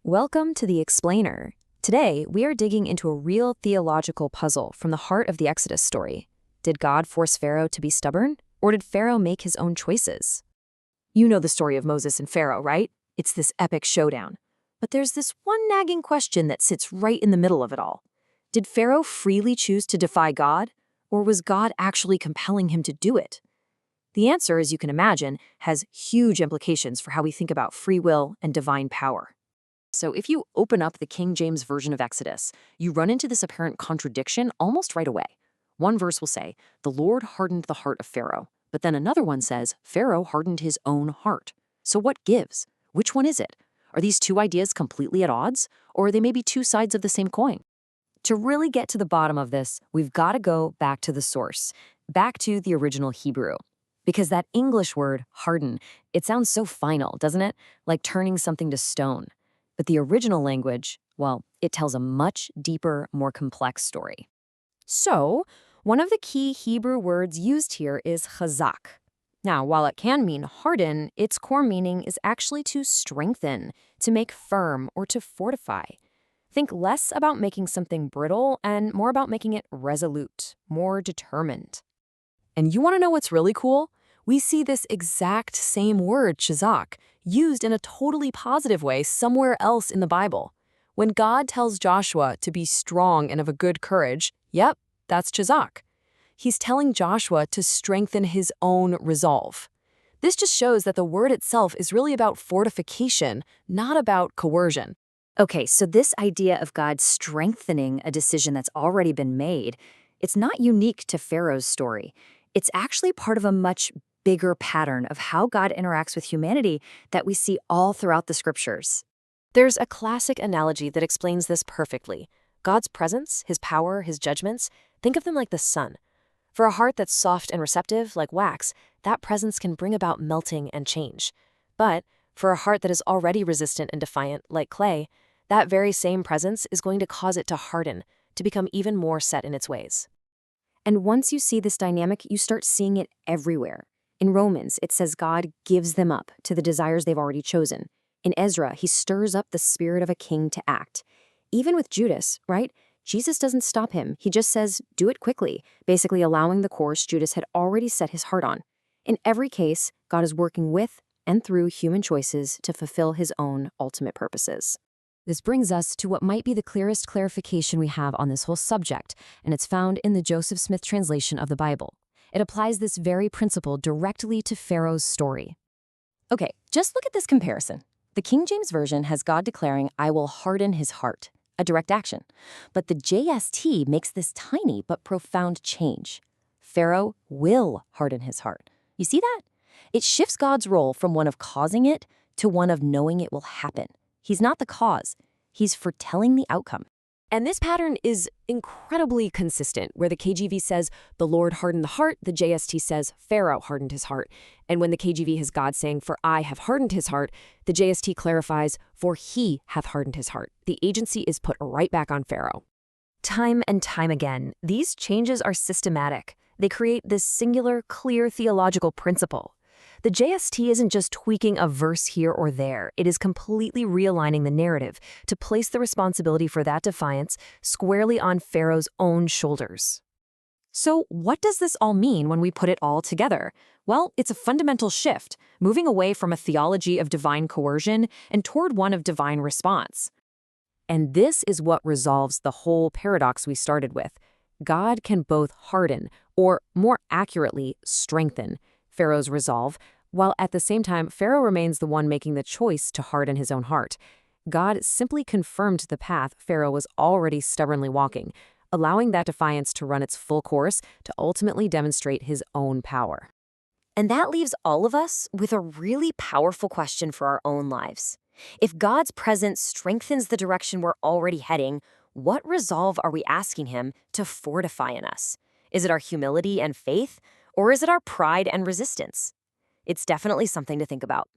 Welcome to The Explainer. Today, we are digging into a real theological puzzle from the heart of the Exodus story. Did God force Pharaoh to be stubborn, or did Pharaoh make his own choices? You know the story of Moses and Pharaoh, right? It's this epic showdown. But there's this one nagging question that sits right in the middle of it all. Did Pharaoh freely choose to defy God, or was God actually compelling him to do it? The answer, as you can imagine, has huge implications for how we think about free will and divine power. So if you open up the King James Version of Exodus, you run into this apparent contradiction almost right away. One verse will say, "The Lord hardened the heart of Pharaoh," but then another one says, "Pharaoh hardened his own heart." So what gives? Which one is it? Are these two ideas completely at odds, or are they maybe two sides of the same coin? To really get to the bottom of this, we've got to go back to the source, back to the original Hebrew. Because that English word, harden, it sounds so final, doesn't it? Like turning something to stone. But the original language, well, it tells a much deeper, more complex story. So, one of the key Hebrew words used here is chazak. Now, while it can mean harden, its core meaning is actually to strengthen, to make firm, or to fortify. Think less about making something brittle and more about making it resolute, more determined. And you want to know what's really cool? We see this exact same word, chazak, used in a totally positive way somewhere else in the Bible. When God tells Joshua to be strong and of a good courage, yep, that's chazak. He's telling Joshua to strengthen his own resolve. This just shows that the word itself is really about fortification, not about coercion. Okay, so this idea of God strengthening a decision that's already been made, it's not unique to Pharaoh's story. It's actually part of a much bigger pattern of how God interacts with humanity that we see all throughout the scriptures. There's a classic analogy that explains this perfectly. God's presence, his power, his judgments, think of them like the sun. For a heart that's soft and receptive, like wax, that presence can bring about melting and change. But for a heart that is already resistant and defiant, like clay, that very same presence is going to cause it to harden, to become even more set in its ways. And once you see this dynamic, you start seeing it everywhere. In Romans, it says God gives them up to the desires they've already chosen. In Ezra, he stirs up the spirit of a king to act. Even with Judas, right? Jesus doesn't stop him. He just says, do it quickly, basically allowing the course Judas had already set his heart on. In every case, God is working with and through human choices to fulfill his own ultimate purposes. This brings us to what might be the clearest clarification we have on this whole subject, and it's found in the Joseph Smith translation of the Bible. It applies this very principle directly to Pharaoh's story. Okay, just look at this comparison. The King James Version has God declaring, "I will harden his heart," a direct action. But the JST makes this tiny but profound change. Pharaoh will harden his heart. You see that? It shifts God's role from one of causing it to one of knowing it will happen. He's not the cause. He's foretelling the outcome. And this pattern is incredibly consistent, where the KJV says, "The Lord hardened the heart," the JST says, "Pharaoh hardened his heart." And when the KJV has God saying, "For I have hardened his heart," the JST clarifies, "For he hath hardened his heart." The agency is put right back on Pharaoh. Time and time again, these changes are systematic. They create this singular, clear theological principle. The JST isn't just tweaking a verse here or there. It is completely realigning the narrative to place the responsibility for that defiance squarely on Pharaoh's own shoulders. So what does this all mean when we put it all together? Well, it's a fundamental shift, moving away from a theology of divine coercion and toward one of divine response. And this is what resolves the whole paradox we started with. God can both harden, or more accurately, strengthen, Pharaoh's resolve, while at the same time, Pharaoh remains the one making the choice to harden his own heart. God simply confirmed the path Pharaoh was already stubbornly walking, allowing that defiance to run its full course to ultimately demonstrate his own power. And that leaves all of us with a really powerful question for our own lives. If God's presence strengthens the direction we're already heading, what resolve are we asking him to fortify in us? Is it our humility and faith? Or is it our pride and resistance? It's definitely something to think about.